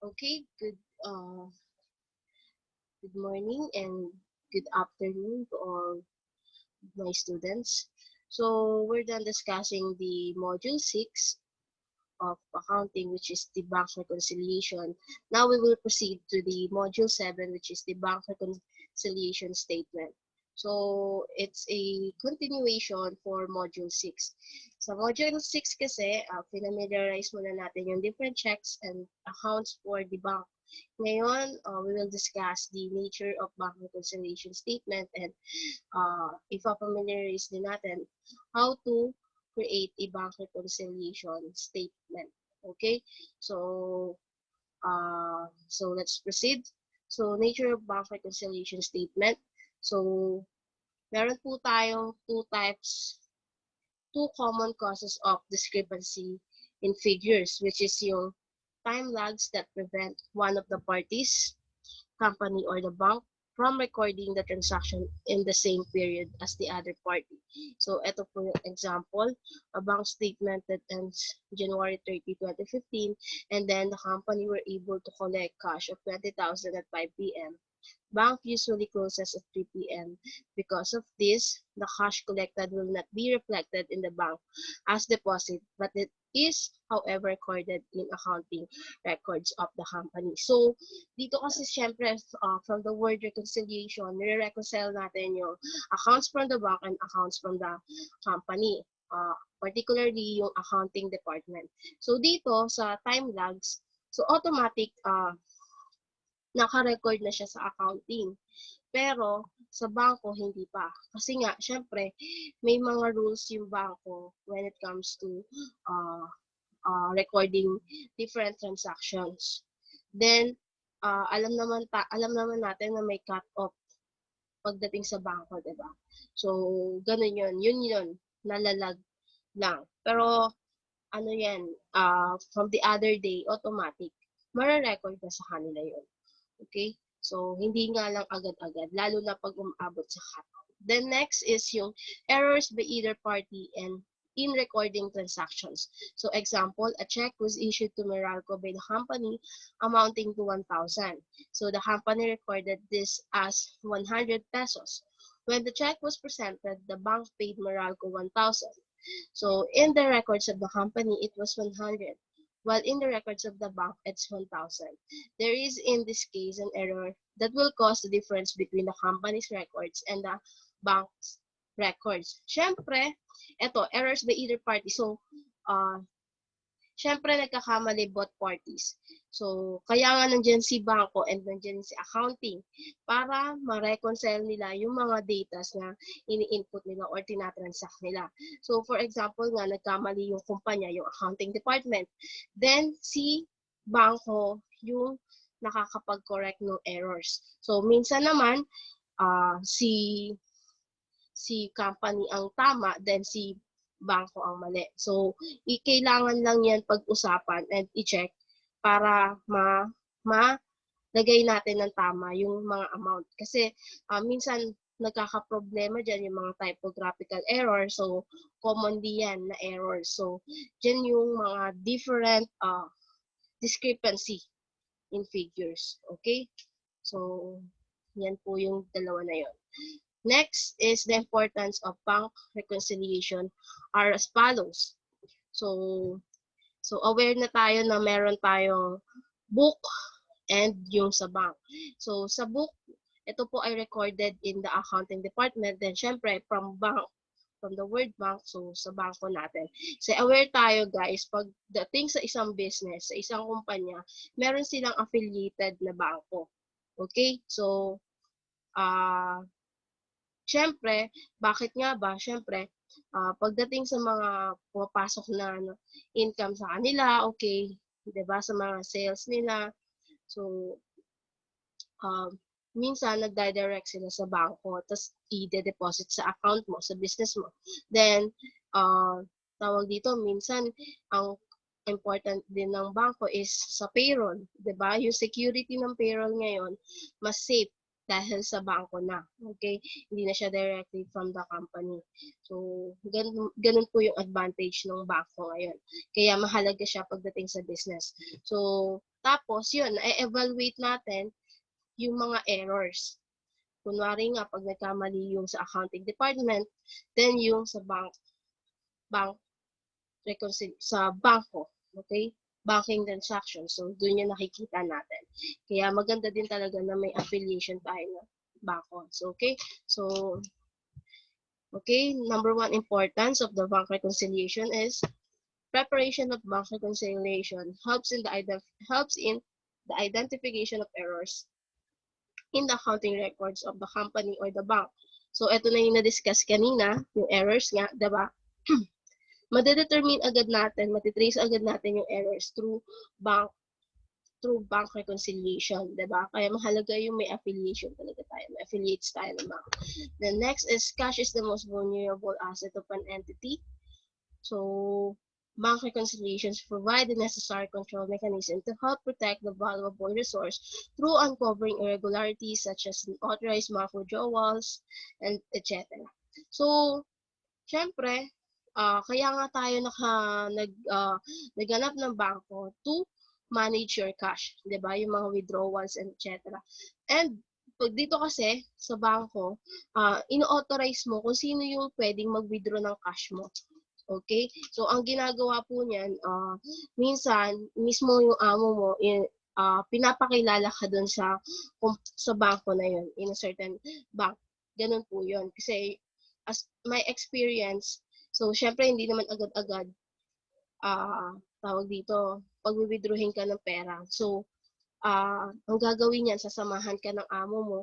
Okay, good morning and good afternoon to all my students. So we're done discussing the module 6 of accounting, which is the bank reconciliation. Now we will proceed to the module 7, which is the bank reconciliation statement. So it's a continuation for module 6. Sa module 6 kasi, familiarize muna natin yung different checks and accounts for the bank. Ngayon, we will discuss the nature of bank reconciliation statement and ipa-familiarize din natin how to create a bank reconciliation statement. Okay? So, let's proceed. So, nature of bank reconciliation statement. So, meron po tayong two common causes of discrepancy in figures, which is yung time lags that prevent one of the parties, company or the bank, from recording the transaction in the same period as the other party. So, ito po yung example, a bank statement that ends January 30, 2015, and then the company were able to collect cash of 20,000 at 5 p.m. Bank usually closes at 3 p.m. Because of this, the cash collected will not be reflected in the bank as deposit, but it is, however, recorded in accounting records of the company. So, dito kasi syempre, from the word reconciliation, nire-reconcile natin yung accounts from the bank and accounts from the company. Particularly yung accounting department. So, dito sa time lags, so automatic naka-record na siya sa accounting. Pero sa bangko hindi pa. Kasi nga, syempre, may mga rules yung bangko when it comes to uh, recording different transactions. Then, alam naman natin na may cut-off pagdating sa bangko, 'di ba? So, ganun 'yun. Yun, nalalag lang. Pero ano 'yan, from the other day, automatic, mare-record na sa kanila 'yun. Okay? So, hindi nga lang agad-agad, lalo na pag umaabot sa cut-off. Then next is yung errors by either party and in recording transactions. So, example, a check was issued to Meralco by the company amounting to 1,000. So, the company recorded this as 100 pesos. When the check was presented, the bank paid Meralco 1,000. So, in the records of the company, it was 100, while in the records of the bank, it's 1,000. There is, in this case, an error that will cause the difference between the company's records and the bank's records. Siyempre, eto, errors by either party. So, uh, siyempre, nagkakamali both parties. So, kaya nga nandiyan si bangko and nandiyan si accounting para ma-reconcile nila yung mga data na ini-input nila or tinatransact nila. So, for example nga, nagkamali yung kumpanya, yung accounting department. Then, si bangko yung nakakapag-correct ng errors. So, minsan naman, si company ang tama, then si bangko ang mali. So, kailangan lang yan pag-usapan and i-check para malagay natin ng tama yung mga amount. Kasi minsan nagkakaproblema dyan yung mga typographical error. So, commonly yan na error. So, dyan yung mga different discrepancy in figures. Okay? So, yan po yung dalawa na yun. Next is the importance of bank reconciliation are as follows. So, aware na tayo na meron tayong book and yung sa bank. So, sa book, ito po ay recorded in the accounting department. Then, syempre, from the word bank, so sa bangko natin. So, aware tayo guys, pagdating sa isang business, sa isang kumpanya, meron silang affiliated na bangko. Okay? So, siyempre, bakit nga ba? Siyempre, pagdating sa mga pumapasok na income sa kanila, okay, 'di ba, sa mga sales nila. So, minsan nagdi-direct sila sa bangko, tapos i-deposit sa account mo, sa business mo. Then, tawag dito, minsan, ang important din ng bangko is sa payroll, 'di ba? Yung security ng payroll ngayon, mas safe dahil sa bangko na. Okay? Hindi na siya directly from the company. So, ganun po yung advantage ng bangko ngayon. Kaya mahalaga siya pagdating sa business. So, tapos yun, i-evaluate natin yung mga errors. Kunwari nga, pag nagkamali yung sa accounting department, then yung sa bank sa bangko, okay? Banking transaction. So, doon yung nakikita natin. Kaya maganda din talaga na may affiliation tayo na bangko. So, okay? So, okay, number one importance of the bank reconciliation is preparation of bank reconciliation helps in the identification of errors in the accounting records of the company or the bank. So, ito na yung na-discuss kanina, yung errors nga, diba? Madedetermine agad natin, matitrace agad natin yung errors through bank reconciliation, diba? Kaya mahalaga yung may affiliation talaga tayo, may affiliates tayo ng bank. The next is cash is the most vulnerable asset of an entity. So, bank reconciliations provide the necessary control mechanism to help protect the valuable resource through uncovering irregularities such as unauthorized bank withdrawals, and etc. So, syempre, kaya nga tayo naghanap ng bangko to manage your cash, 'di ba? Yung mga withdrawals and etc. And pag dito kasi sa bangko, ino-authorize mo kung sino yung pwedeng mag-withdraw ng cash mo. Okay? So ang ginagawa po niyan, minsan mismo yung amo mo pinapakilala ka doon sa bangko na yun, in a certain bank. Ganun po yun. Kasi as my experience, so syempre hindi naman agad-agad tawag dito, pag-withdrawin ka ng pera. So, ang gagawin niyan, sasamahan ka ng amo mo,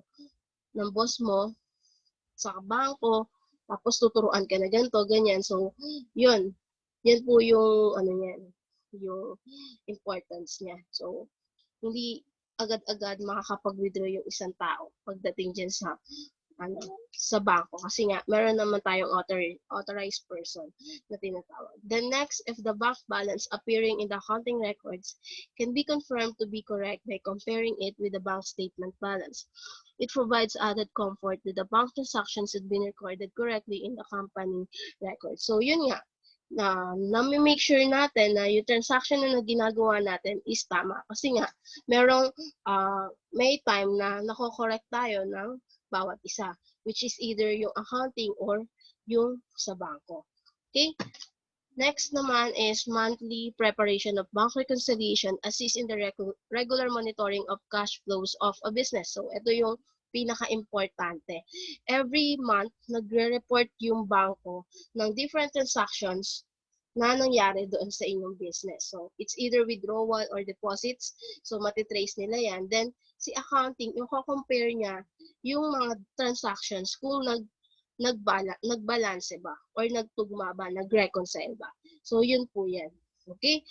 ng boss mo, sa bangko, tapos tuturuan ka na ganito, ganyan. So, yun. Yan po yung, yung importance niya. So, hindi agad-agad makakapag-withdraw yung isang tao pagdating dyan sa bangko kasi nga meron naman tayong authorized person na tinatawag. The next, if the bank balance appearing in the accounting records can be confirmed to be correct by comparing it with the bank statement balance. It provides added comfort that the bank transactions had been recorded correctly in the company record. So yun nga, na-make sure natin na yung transaction na ginagawa natin is tama. Kasi nga, may time na nako-correct tayo ng bawat isa, which is either yung accounting or yung sa bangko. Okay? Next naman is monthly preparation of bank reconciliation assist in the regular monitoring of cash flows of a business. So, ito yung pinaka-importante. Every month, nagre-report yung bangko ng different transactions na nangyari doon sa inyong business. So, it's either withdrawal or deposits. So, matitrace nila yan. Then, si accounting, yung compare niya yung mga transactions kung nagbalance ba or nagtugma ba, nag-reconcile ba. So, yun po yan. Okay?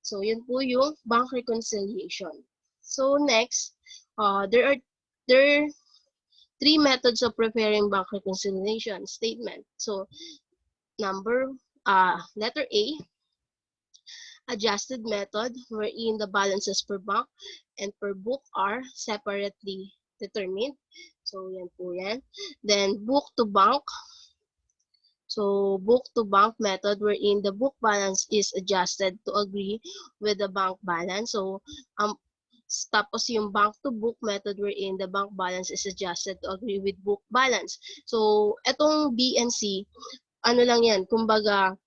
So, yun po yung bank reconciliation. So, next, there are 3 methods of preparing bank reconciliation statement. So, letter A, adjusted method wherein the balances per bank and per book are separately determined. So, yan po yan. Then, book to bank. So, book to bank method wherein the book balance is adjusted to agree with the bank balance. So, tapos yung bank to book method wherein the bank balance is adjusted to agree with book balance. So, etong B and C, ano lang yan, kumbaga,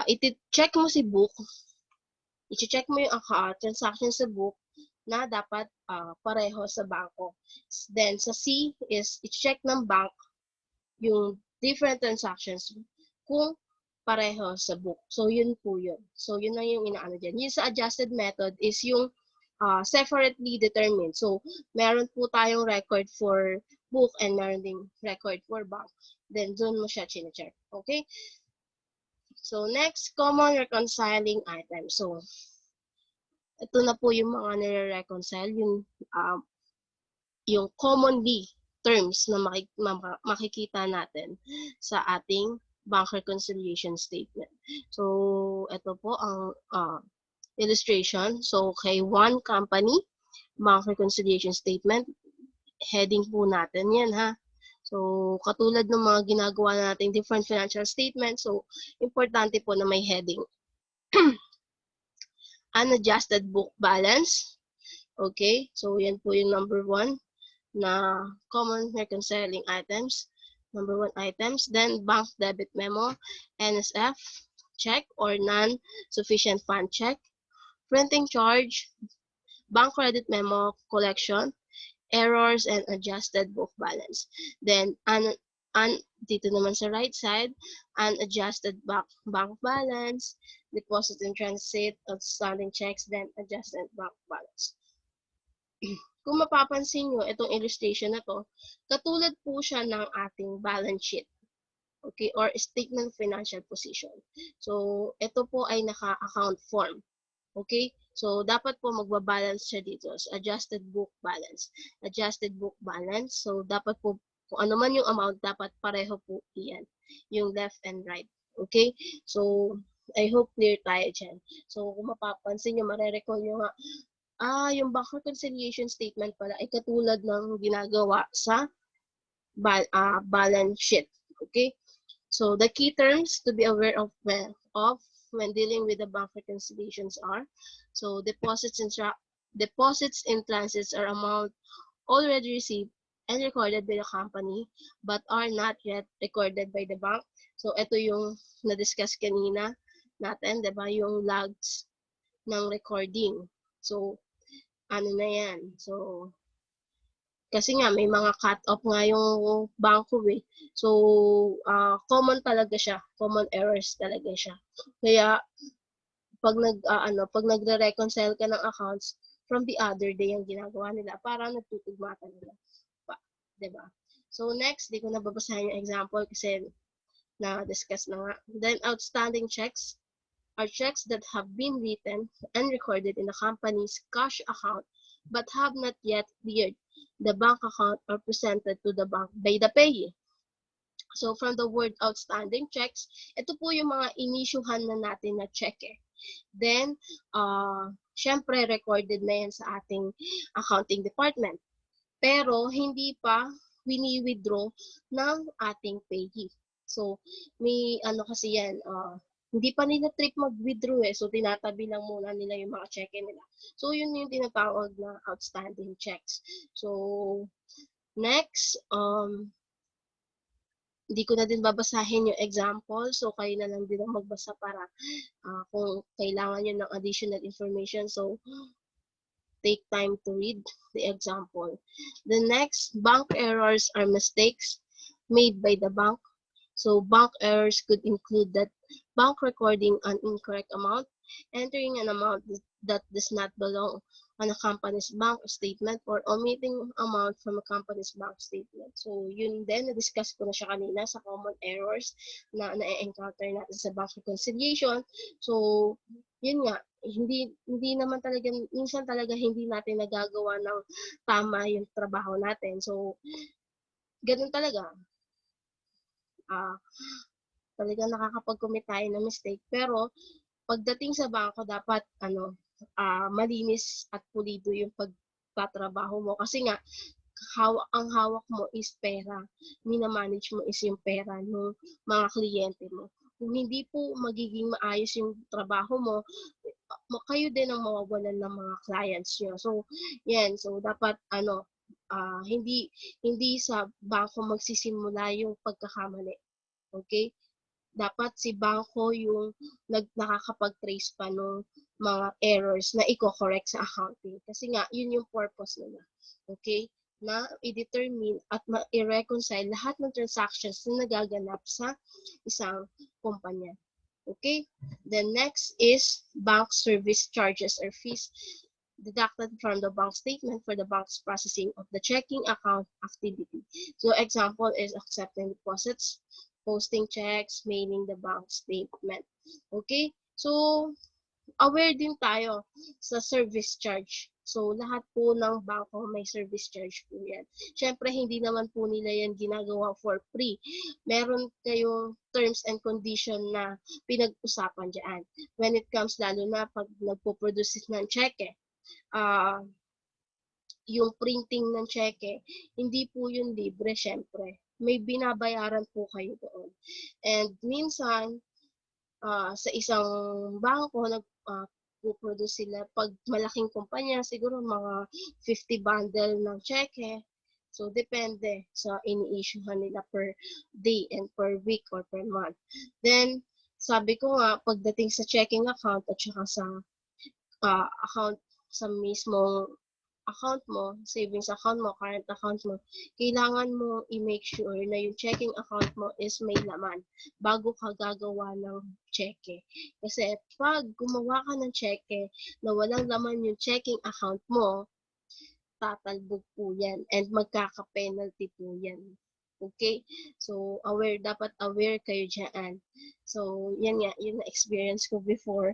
iti-check mo si book, i-check mo yung transaction sa book na dapat pareho sa bangko. Then, sa C is i-check ng bank yung different transactions kung pareho sa book. So, yun po yun. So, yun na yung inaano dyan. Yung sa adjusted method is yung separately determined. So, meron po tayong record for book and meron ding record for bank. Then, doon mo siya chine-check. Okay? So, next, common reconciling items. So, ito na po yung mga nire-reconcile, yung commonly terms na makikita natin sa ating bank reconciliation statement. So, ito po ang illustration. So, kay one company, bank reconciliation statement, heading po natin yan, ha. So, katulad ng mga ginagawa natin different financial statements, so, importante po na may heading. Unadjusted book balance. Okay, so yan po yung number 1 na common reconciling items. Number 1 items. Then, bank debit memo, NSF check or non-sufficient fund check. Printing charge, bank credit memo collection, errors, and adjusted book balance. Then, dito naman sa right side, unadjusted bank balance, deposit in transit, outstanding checks, then adjusted bank balance. Kung mapapansin nyo, itong illustration na to, katulad po siya ng ating balance sheet. Okay, or statement of financial position. So, ito po ay naka-account form. Okay? So, dapat po magbabalance siya dito. So, adjusted book balance. Adjusted book balance. So, dapat po, kung ano man yung amount, dapat pareho po iyan. Yung left and right. Okay? So, I hope clear tayo dyan. So, kung mapapansin nyo, marirecall nyo nga, yung bank reconciliation statement pala ay katulad ng ginagawa sa balance sheet. Okay? So, the key terms to be aware of when dealing with the bank reconciliations are, so deposits in transits are amount already received and recorded by the company but are not yet recorded by the bank. So, ito yung na-discuss kanina natin, diba? Yung lags ng recording. So, ano na yan? So, kasi nga may mga cut-off nga yung bangko eh. So, common talaga siya. Common errors talaga siya. Kaya, pag nagre-reconcile ka ng accounts, from the other day yung ginagawa nila, para nagtutugma talaga pa. Diba? So, next, di ko nababasahin yung example kasi na-discuss na nga. Then, outstanding checks are checks that have been written and recorded in the company's cash account but have not yet cleared the bank account or presented to the bank by the payee. So, from the word outstanding checks, ito po yung mga inisyuhan na natin na check eh. Then, syempre, recorded na yan sa ating accounting department. Pero, hindi pa wini-withdraw ng ating payee. So, may ano kasi yan, hindi pa nila trip mag-withdraw eh. So, tinatabi lang muna nila yung mga cheque nila. So, yun yung tinatawag na outstanding checks. So, next, hindi ko na din babasahin yung example. So, kayo na lang din ang magbasa para kung kailangan nyo ng additional information. So, take time to read the example. The next, bank errors are mistakes made by the bank. So, bank errors could include that bank recording an incorrect amount, entering an amount that does not belong on a company's bank statement, or omitting amount from a company's bank statement. So, yun din, na-discuss ko na siya kanina sa common errors na na-encounter natin sa bank reconciliation. So, yun nga, hindi naman talaga, minsan talaga hindi natin nagagawa ng tama yung trabaho natin. So, ganun talaga. Talaga nakakapag-commit tayo ng mistake. Pero, pagdating sa bangko, dapat, malinis at pulido yung pagtatrabaho mo. Kasi nga, ang hawak mo is pera. Minamanage mo is yung pera ng mga kliyente mo. Kung hindi po magiging maayos yung trabaho mo, kayo din ang mawawalan ng mga clients nyo. So, yan. So, dapat, hindi sa bangko magsisimula yung pagkakamali. Okay? Dapat si bangko yung nakakapag-trace pa ng mga errors na i-correct sa accounting. Kasi nga, yun yung purpose nila. Okay? Na i-determine at i-reconcile lahat ng transactions na nagaganap sa isang kumpanya. Okay? Then next is bank service charges or fees deducted from the bank statement for the bank's processing of the checking account activity. So, example is accepting deposits, posting checks, mailing the bank statement. Okay? So, aware din tayo sa service charge. So, lahat po ng bangko may service charge po yan. Siyempre, hindi naman po nila yan ginagawa for free. Meron kayong terms and condition na pinag-usapan dyan. When it comes lalo na pag nagpo-produce ng cheque, yung printing ng cheque, hindi po yun libre syempre. May binabayaran po kayo doon. And minsan, sa isang bangko, produce sila, pag malaking kumpanya, siguro mga 50 bundle ng cheque. So, depende sa ini-issuehan nila per day and per week or per month. Then, sabi ko nga, pagdating sa checking account at saka sa account sa mismong account mo, savings account mo, current account mo, kailangan mo i-make sure na yung checking account mo is may laman bago ka gagawa ng cheque. Kasi pag gumawa ka ng cheque na walang laman yung checking account mo, tatalbog po yan and magkaka-penalty po yan. Okay? So, dapat aware kayo dyan. So, yan nga, yung na-experience ko before.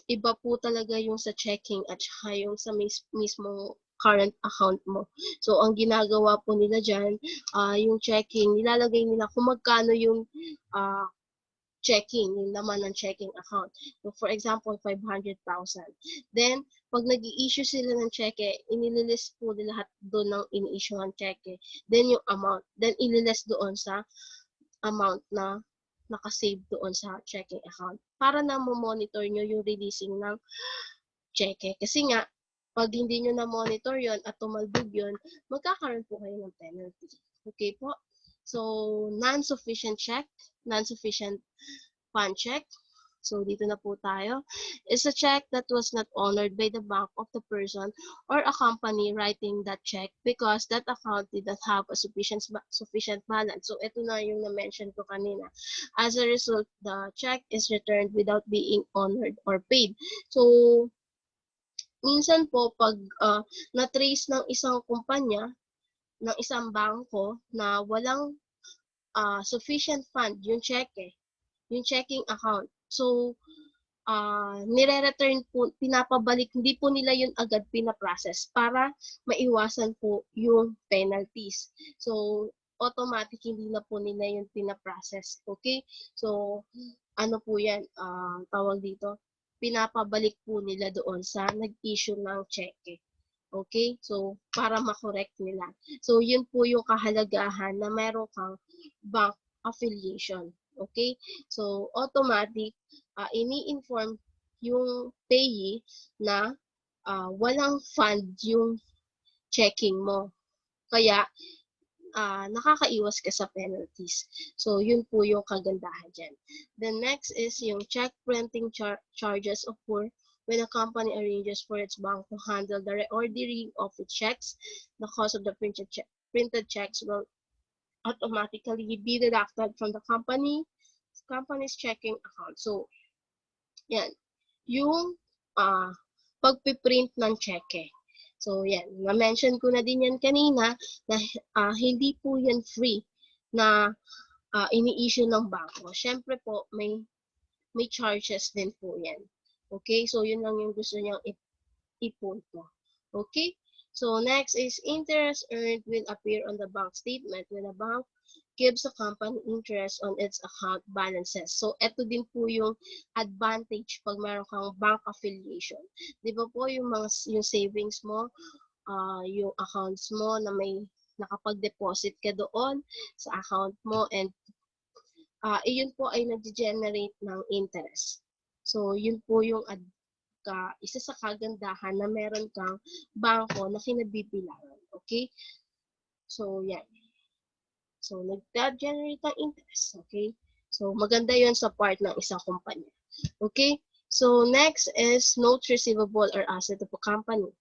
Iba po talaga yung sa checking at saka yung sa mismong current account mo. So, ang ginagawa po nila dyan, yung checking, nilalagay nila kung magkano yung checking, yung laman ng checking account. So, for example, 500,000. Then, pag nag-i-issue sila ng cheque, inililist po nila lahat doon ng ini-issue ng cheque. Then, yung amount. Then, ililist doon sa amount na nakasave doon sa checking account para na monitor nyo yung releasing ng cheque. Kasi nga, pag hindi nyo na-monitor yon at tumalbog yon, magkakaroon po kayo ng penalty. Okay po? So, non-sufficient check, non-sufficient fund check. So, dito na po tayo. Is a check that was not honored by the bank of the person or a company writing that check because that account did not have a sufficient balance. So, ito na yung na-mention ko kanina. As a result, the check is returned without being honored or paid. So, minsan po, pag na-trace ng isang kumpanya, ng isang bangko na walang sufficient fund, yung cheque, yung checking account. So, nire-return po, pinapabalik, hindi po nila yun agad pinaprocess para maiwasan po yung penalties. So, automatic hindi na po nila yun pinaprocess. Okay? So, ano po yan, tawag dito, pinapabalik po nila doon sa nag-issue ng cheque. Okay? So, para makorek nila. So, yun po yung kahalagahan na meron kang bank affiliation. Okay? So, automatic, ini-inform yung payee na walang fund yung checking mo. Kaya, nakakaiwas ka sa penalties. So, yun po yung kagandahan dyan. The next is yung check printing charges of poor when a company arranges for its bank to handle the reordering of its checks. The cost of the printed checks will automatically be deducted from the company's checking account. So, yan. Yung pagpiprint ng cheque. So, yan. Na-mention ko na din yan kanina na hindi po yan free na ini-issue ng bangko. Siyempre po, may charges din po yan. Okay? So, yun lang yung gusto niyang ipunto. Okay? So, next is interest earned will appear on the bank statement when a bank gives a company interest on its account balances. So, ito din po yung advantage pag meron kang bank affiliation. Di ba po yung savings mo, yung accounts mo na may nakapag-deposit ka doon sa account mo and iyon po ay nag-generate ng interest. So, yun po yung isa sa kagandahan na meron kang bangko na kinabibilangan. Okay? So, yan. So, nag-generate ng interest. Okay? So, maganda yon sa part ng isang kumpanya. Okay? So, next is notes receivable or asset of a company.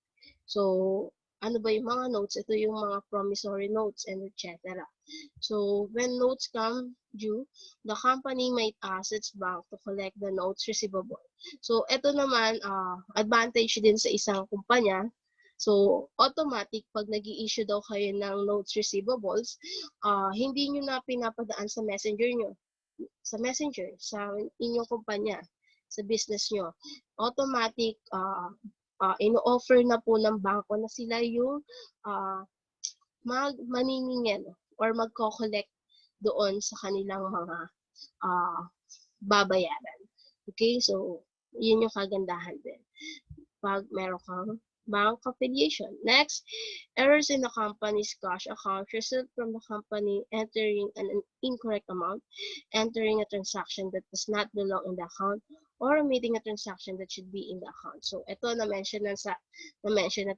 So, ano ba yung mga notes? Ito yung mga promissory notes and etc. So, when notes come due, the company might ask its bank to collect the notes receivable. So, ito naman, advantage din sa isang kumpanya. So, automatic, pag nag-i-issue daw kayo ng notes receivables, hindi nyo na pinapadaan sa messenger nyo. Sa messenger, sa inyong kumpanya, sa business nyo. Automatic, ino-offer na po ng bangko na sila yung maningingin or magko-collect doon sa kanilang mga babayaran. Okay? So, yun yung kagandahan din. Pag meron kang bank affiliation. Next, errors in the company's cash account result from the company entering an incorrect amount, entering a transaction that does not belong in the account, or omitting a transaction that should be in the account. So, ito na-mention na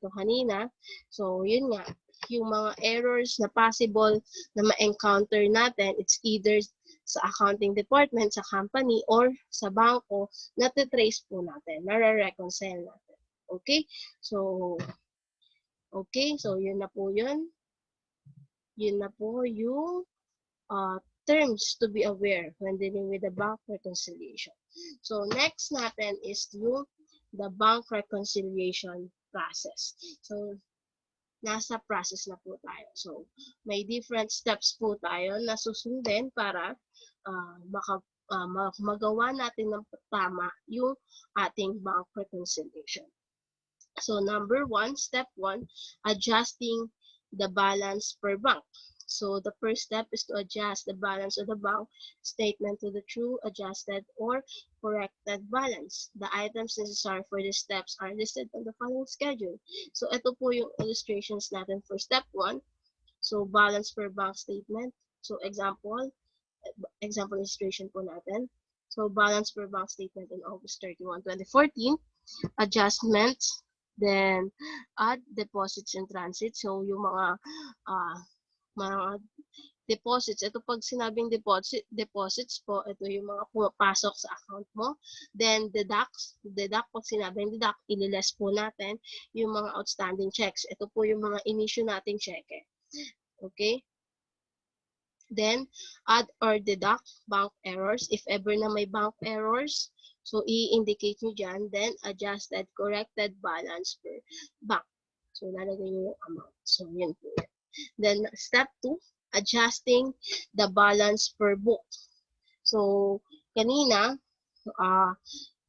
to kanina. So, yun nga, yung mga errors na possible na ma-encounter natin, it's either sa accounting department, sa company, or sa banko, na-trace po natin, nare-reconcile natin. Okay? So, yun na po yun. Yun na po yung terms to be aware when dealing with the bank reconciliation. So, next natin is yung the bank reconciliation process. So, nasa process na po tayo. So, may different steps po tayo na susundin para magawa natin ng tama yung ating bank reconciliation. So, number one, step one, adjusting the balance per bank. So, the first step is to adjust the balance of the bank statement to the true, adjusted, or corrected balance. The items necessary for these steps are listed on the following schedule. So, ito po yung illustrations natin for step one. So, balance per bank statement. So, example illustration po natin. So, balance per bank statement in August 31, 2014. Adjustments, then add deposits in transit. So, yung mga deposits, ito pag sinabing deposits po, ito yung mga pumapasok sa account mo. Then, deduct, pag sinabing deduct, ililes po natin yung mga outstanding checks. Ito po yung mga in-issue nating cheque. Okay? Then, add or deduct bank errors. If ever na may bank errors, so i-indicate nyo dyan. Then, adjusted, corrected balance per bank. So, lalagay nyo yung amount. So, yun po yan. Then, step 2, adjusting the balance per book. So, kanina,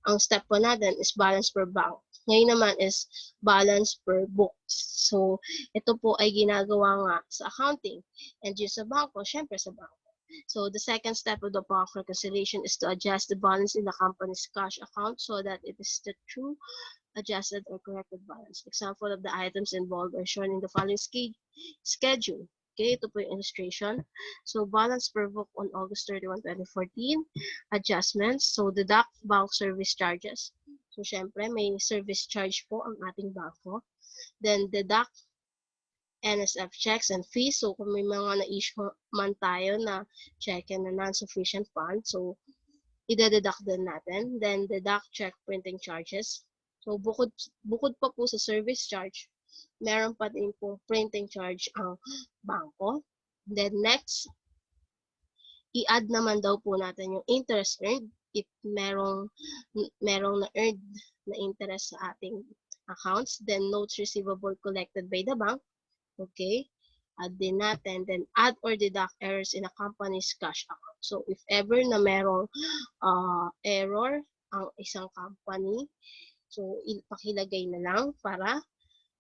ang step po natin is balance per bank. Ngayon naman is balance per books. So, ito po ay ginagawa nga sa accounting. And yung sa banko, syempre sa banko. So, the second step of the bank reconciliation is to adjust the balance in the company's cash account so that it is the true, adjusted, or corrected balance. Example of the items involved are shown in the following schedule. Okay, ito po yung illustration. So, balance per book on August 31, 2014. Adjustments. So, deduct bank service charges. So, syempre, may service charge po ang ating banko. Then, deduct NSF checks and fees. So, kung may mga na-issue man tayo na check na non-sufficient fund, so, ide-deduct din natin. Then, deduct check printing charges. So, bukod pa po sa service charge, meron pa din pong printing charge ang bangko. Then, next, i-add naman daw po natin yung interest earned if merong na-earned na interest sa ating accounts. Then, notes receivable collected by the bank. Okay? Add din natin. Then, add or deduct errors in a company's cash account. So, if ever na merong error ang isang company, so, ipakilagay na lang para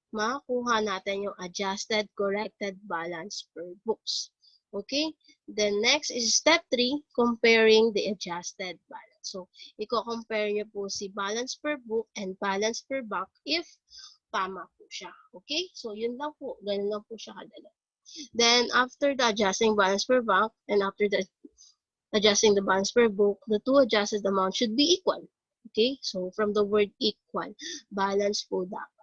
makakuha natin yung adjusted, corrected balance per books. Okay? Then next is step 3, comparing the adjusted balance. So, i-compare nyo po si balance per book and balance per bank if tama po siya. Okay? So, yun lang po. Ganun lang po siya kadali. Then, after the adjusting balance per bank and after the adjusting the balance per book, the two adjusted amount should be equal. Okay? So, from the word equal, balance po dapat.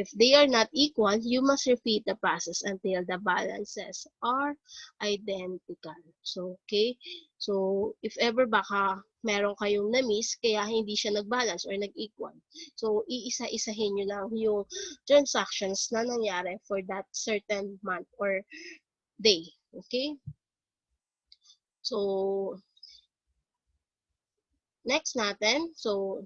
If they are not equal, you must repeat the process until the balances are identical. So, okay? So, if ever baka meron kayong na-miss, kaya hindi siya nag-balance or nag-equal. So, iisa-isahin nyo lang yung transactions na nangyari for that certain month or day. Okay? So, next natin, so,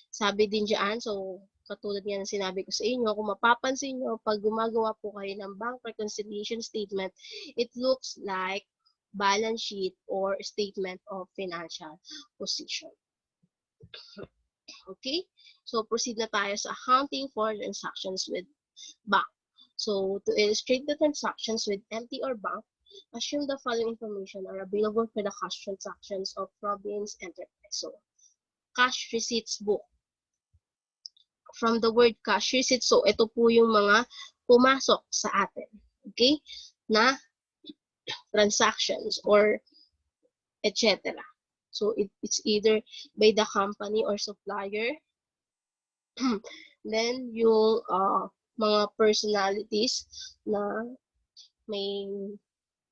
sabi din dyan, so, katulad nga ng sinabi ko sa inyo, kung mapapansin nyo, pag gumagawa po kayo ng bank reconciliation statement, it looks like balance sheet or statement of financial position. Okay? So, proceed na tayo sa accounting for transactions with bank. So, to illustrate the transactions with MT or bank, assume the following information are available for the cash transactions of province enterprise. So, cash receipts book. from the word cash receipt. So, ito po yung mga pumasok sa atin. Okay? Na transactions or etc. So, it's either by the company or supplier. Then, yung mga personalities na may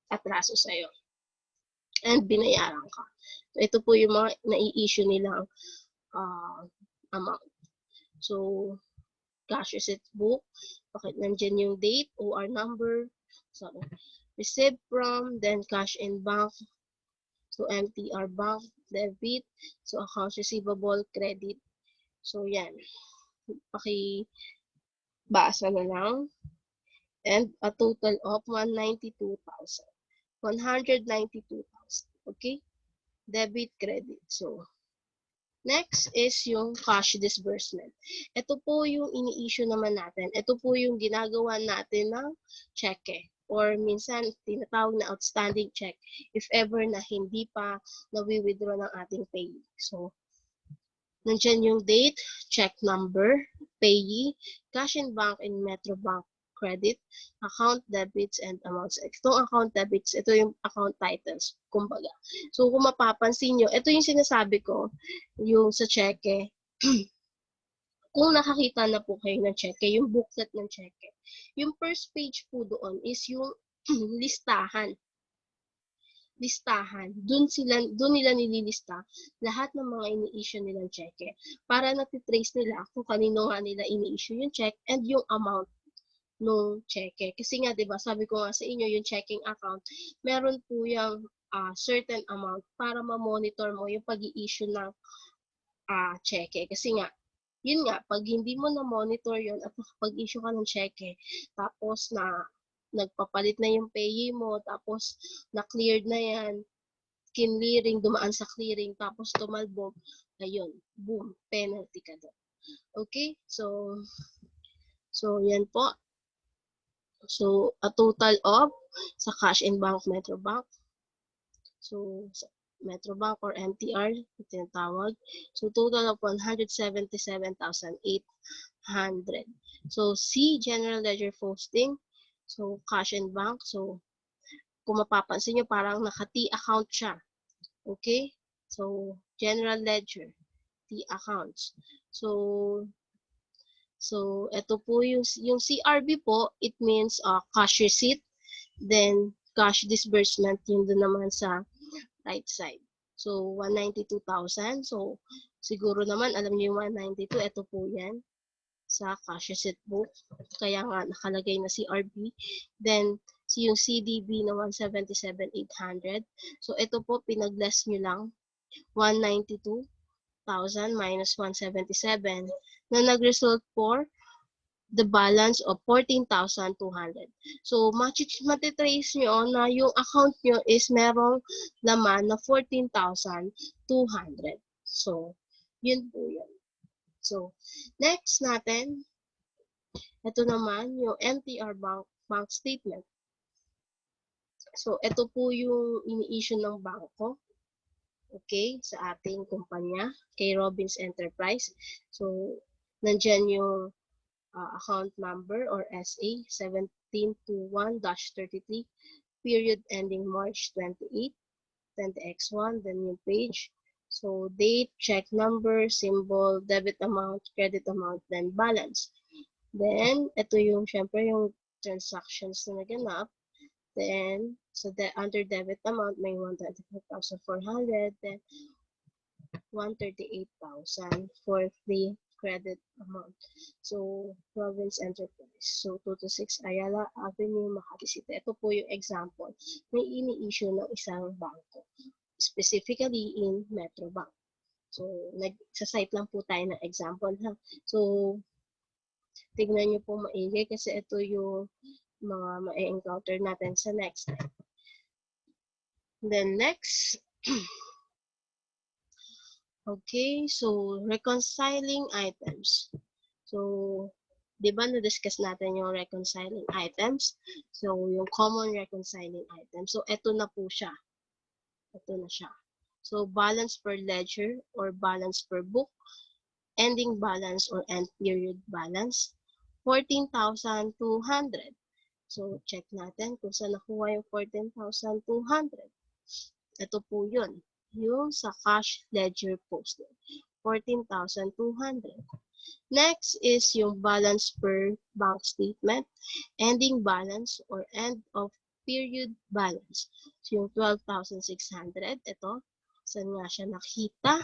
atraso sa'yo and binayaran ka. So, ito po yung mga nai-issue nilang amount. So, cash receipt book, bakit nandyan yung date, OR number, sorry, received from, then cash in bank, so MTR bank, debit, so accounts receivable, credit. So, yan. Pakibasa na lang. And a total of 192,000. 192,000. Okay? Debit, credit. So, next is yung cash disbursement. Ito po yung ini-issue naman natin. Ito po yung ginagawa natin ng cheque or minsan tinatawag na outstanding check if ever na hindi pa nawi-withdraw ng ating payee. So, nandyan yung date, check number, payee, cash in bank and Metro Bank credit, account debits and amounts. Itong account debits, ito yung account titles, kumbaga. So, kung mapapansin nyo, ito yung sinasabi ko, yung sa cheque, kung nakakita na po kayo ng cheque, yung booklet ng cheque, yung first page po doon is yung listahan. Doon nila nililista lahat ng mga ini-issue nilang cheque para natitrace nila kung kanino nga nila ini-issue yung check and yung amount nung cheque. Kasi nga, di ba, sabi ko nga sa inyo, yung checking account, meron po yung certain amount para ma-monitor mo yung pag-i-issue ng cheque. Kasi nga, yun nga, pag hindi mo na-monitor yun at nakapag-issue ka ng cheque, tapos nagpapalit na yung payee mo, tapos na-cleared na yan, kinlearing, dumaan sa clearing, tapos tumalbog, ayun, boom, penalty ka doon. Okay? So, yan po. So, a total of sa cash in bank, Metro Bank. So, Metro Bank or MTR, tinatawag. So, total of 177,800. So, C, General Ledger Posting. So, cash in bank. So, kung mapapansin nyo, parang naka-T account siya. Okay? So, General Ledger, T accounts. So, ito po yung CRB po, it means cash receipt, then cash disbursement, yun doon naman sa right side. So, 192,000. So, siguro naman, alam niyo yung 192, ito po yan sa cash receipt book. Kaya nga, nakalagay na CRB. Then, yung CDB na 177,800. So, ito po, pinag-less nyo lang, 192,000 minus 177 na nag-result for the balance of 14,200. So, matitrace nyo na yung account nyo is merong laman na 14,200. So, yun po yun. So, next natin, ito naman yung MTR bank statement. So, ito po yung ini-issue ng bangko. Okay, sa ating kumpanya, kay Robbins Enterprise. So, nandyan yung account number or SA 1721-33, period ending March 28, then the X1, then yung page. So, date, check number, symbol, debit amount, credit amount, then balance. Then, ito yung, syempre, yung transactions na naganap. Then, so under debit amount, may 125,400, then 138,000 for the credit amount. So, Province Enterprise. So, 226 Ayala Avenue, Makati City. Ito po yung example na ini-issue ng isang bangko, specifically in Metro Bank. So, nagsa-cite lang po tayo ng example. Ha? So, tignan nyo po maigi kasi ito yung mga ma-encounter natin sa next step. Then next, okay, so reconciling items. So, di ba na-discuss natin yung reconciling items? So, yung common reconciling items. So, ito na po siya. Ito na siya. So, balance per ledger or balance per book. ending balance or end period balance, 14,200. So, check natin kung saan nakuha yung 14,200. Ito po yun. Yung sa cash ledger posted. 14,200. Next is yung balance per bank statement, ending balance or end of period balance. So, yung 12,600, ito, saan nga siya nakita?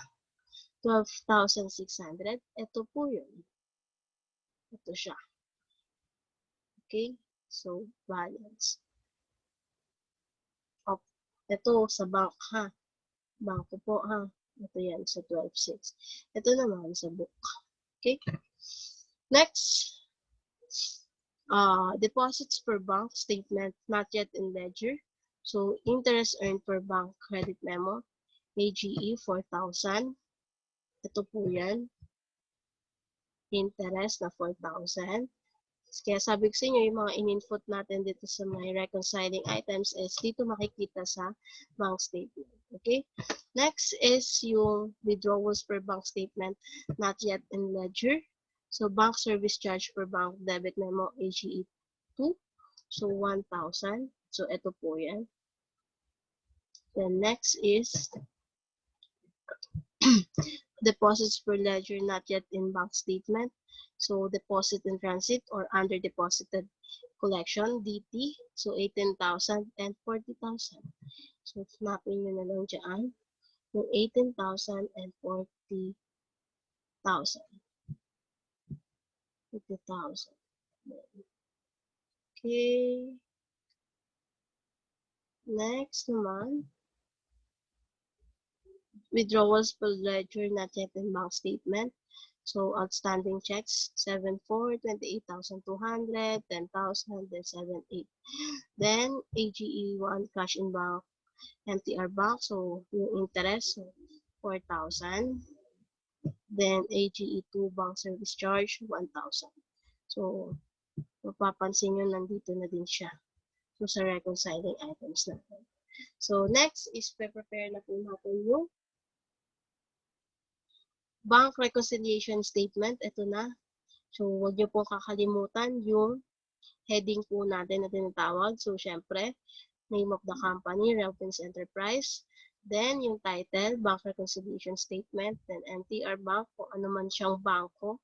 12,600, ito po yun. Ito siya. Okay? So, balance. Of, ito sa bank ha. Bangko po ha. Ito yan sa 12.6. Ito naman sa book. Okay? Next, deposits per bank statement not yet in ledger. So, interest earned per bank credit memo, AGE 4,000. Ito po yan. Interest na 4,000. Kaya sabi ko sa inyo, yung mga in-input natin dito sa mga reconciling items is dito makikita sa bank statement. Okay? Next is yung withdrawals per bank statement not yet in ledger. So, bank service charge per bank debit memo AGE 2. So, 1,000. So, ito po yan. Then, next is deposits per ledger not yet in bank statement. So, deposit in transit or under deposited collection, DT. So, 18,000 and 40,000. So, snapin nyo na lang dyan. Yung 18,000 and 40,000. 50,000. Okay. Next naman, withdrawals per ledger not yet in bank statement. So, outstanding checks, 7,400, 28,200, 10,000, then 7,800. Then, AGE 1 cash in bank, MTR bank, so yung interest, so 4,000. Then, AGE 2 bank service charge, 1,000. So, mapapansin nyo, nandito na din siya. So, sa reconciling items natin. So, next is prepare na po natin yung bank reconciliation statement. Ito na. So, huwag nyo pong kakalimutan yung heading po natin na tinatawag. So, syempre, name of the company, Relpins Enterprise. Then, yung title, Bank Reconciliation Statement. Then, MTR Bank, kung ano man siyang bangko,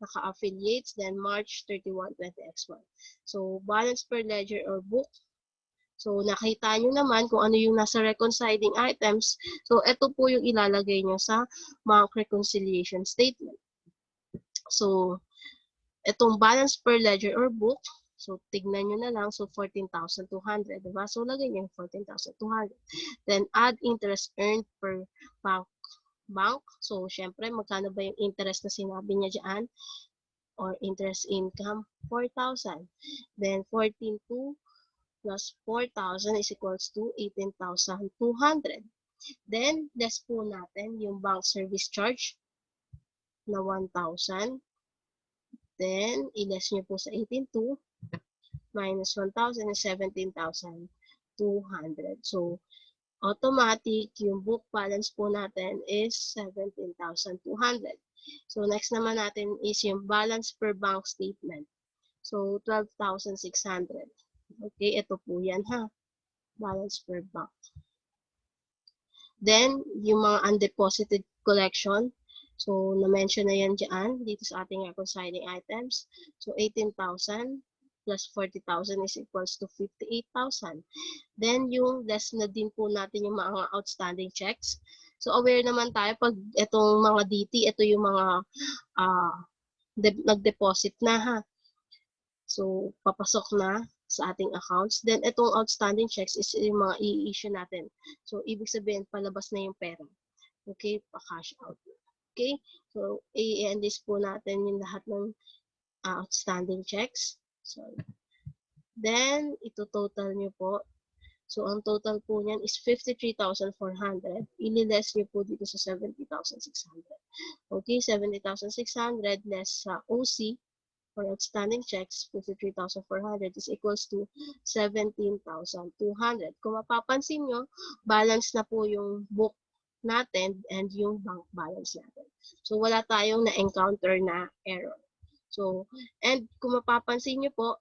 naka-affiliates. Then, March 31, 20X1. So, balance per ledger or book. So, nakita nyo naman kung ano yung nasa reconciling items. So, ito po yung ilalagay nyo sa bank reconciliation statement. So, itong balance per ledger or book, so, tignan nyo na lang. So, 14,200, diba? So, lagay nyo yung 14,200. Then, add interest earned per bank. So, syempre, magkano ba yung interest na sinabi niya dyan? Or interest income, 4,000. Then, 14,200 plus 4,000 is equals to 18,200. Then, less po natin yung bank service charge na 1,000. Then, i-less nyo po sa 18,200 minus 1,000 is 17,200. So, automatic, yung book balance po natin is 17,200. So, next naman natin is yung balance per bank statement. So, 12,600. Okay, ito po yan ha. Balance per bank. Then, yung mga undeposited collection. So, na-mention na yan dyan, dito sa ating reconciling items. So, 18,000 plus 40,000 is equals to 58,000. Then, yung less na din po natin yung mga outstanding checks. So, aware naman tayo pag itong mga DT, ito yung mga nag-deposit na ha. So, papasok na sa ating accounts. Then, itong outstanding checks is yung mga i-issue natin. So, ibig sabihin, palabas na yung pera. Okay? Pa-cash out. Okay? So, i-enlist po natin yung lahat ng outstanding checks. So, then, ito total nyo po. So, ang total po niyan is 53,400. Ili-less nyo po dito sa 70,600. Okay? 70,600 less sa OC for outstanding checks, 53,400 is equals to 17,200. Kung mapapansin nyo, balance na po yung book natin and yung bank balance natin. So, wala tayong na-encounter na error. So, and kung mapapansin nyo po,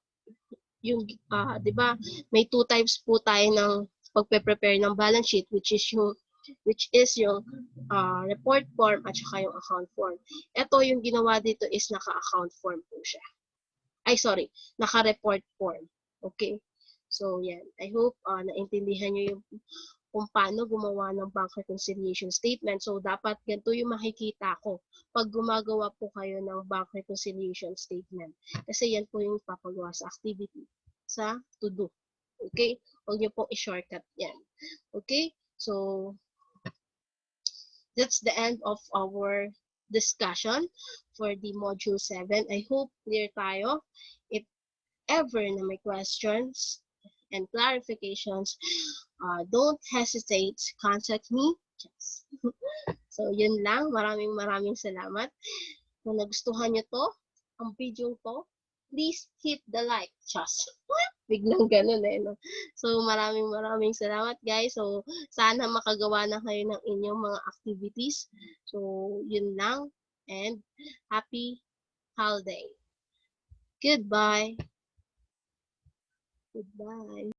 yung, di ba, may two types po tayo ng pagpe-prepare ng balance sheet, which is yung report form at saka yung account form. Ito yung ginawa dito is naka-account form po siya. Ay, sorry, naka-report form. Okay? So, yan. I hope naintindihan nyo yung kung paano gumawa ng bank reconciliation statement. So, dapat ganito yung makikita ko pag gumagawa po kayo ng bank reconciliation statement. Kasi yan po yung ipapagawa sa activity, sa to-do. Okay? Huwag nyo pong i-shortcut yan. Okay? So, that's the end of our discussion for the module 7. I hope clear tayo. If ever na may questions and clarifications, don't hesitate to contact me. So, yun lang. Maraming salamat. Kung nagustuhan nyo to, ang video to, please hit the like. Just biglang ganun no? So, maraming salamat guys. So, sana makagawa na kayo ng inyong mga activities. So, yun lang. And happy holiday. Goodbye. Goodbye.